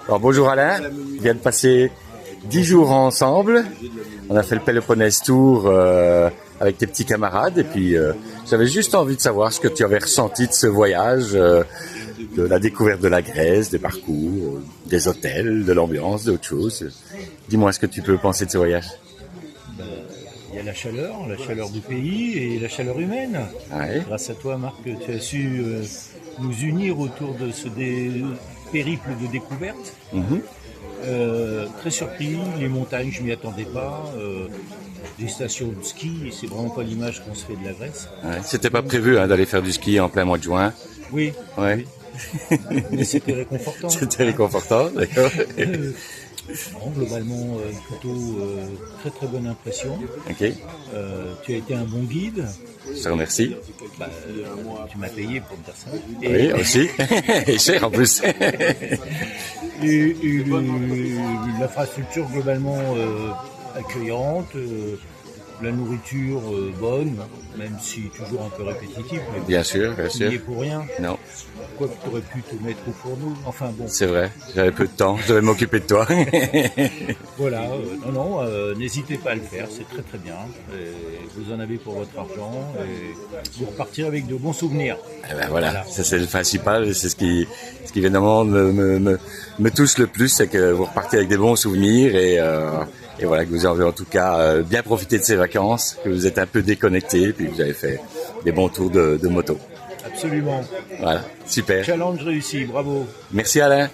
Alors, bonjour Alain, on vient de passer 10 jours ensemble. On a fait le Péloponnèse Tour avec tes petits camarades et puis j'avais juste envie de savoir ce que tu avais ressenti de ce voyage, de la découverte de la Grèce, des parcours, des hôtels, de l'ambiance, d'autres choses. Dis-moi ce que tu peux penser de ce voyage. Il y a la chaleur du pays et la chaleur humaine. Ouais. Grâce à toi, Marc, tu as su nous unir autour de ce périple de découverte. Très surpris, les montagnes, je m'y attendais pas. Des stations de ski, c'est vraiment pas l'image qu'on se fait de la Grèce. Ouais. C'était pas prévu d'aller faire du ski en plein mois de juin. Oui. Ouais. Oui. Mais c'était réconfortant. C'était réconfortant, d'accord. Non, globalement, plutôt très très bonne impression. Ok, Tu as été un bon guide. je te remercie. Tu m'as payé pour me dire ça. Oui, aussi. Et cher en plus. Et l'infrastructure globalement accueillante, la nourriture bonne, même si toujours un peu répétitive. Mais Bien sûr, bien tu n'y es sûr. pour rien. Non, Quoi que tu aurais pu te mettre au fourneau. Enfin bon, c'est vrai. J'avais peu de temps. Je devais m'occuper de toi. voilà. N'hésitez pas à le faire, c'est très très bien. Et vous en avez pour votre argent et vous repartirez avec de bons souvenirs. Eh ben voilà, ça c'est le principal. C'est ce qui évidemment me touche le plus, c'est que vous repartez avec des bons souvenirs et voilà, que vous avez en tout cas bien profité de ces vacances, que vous êtes un peu déconnecté, puis que vous avez fait des bons tours de moto. Absolument. Voilà, super. Challenge réussi, bravo. Merci Alain.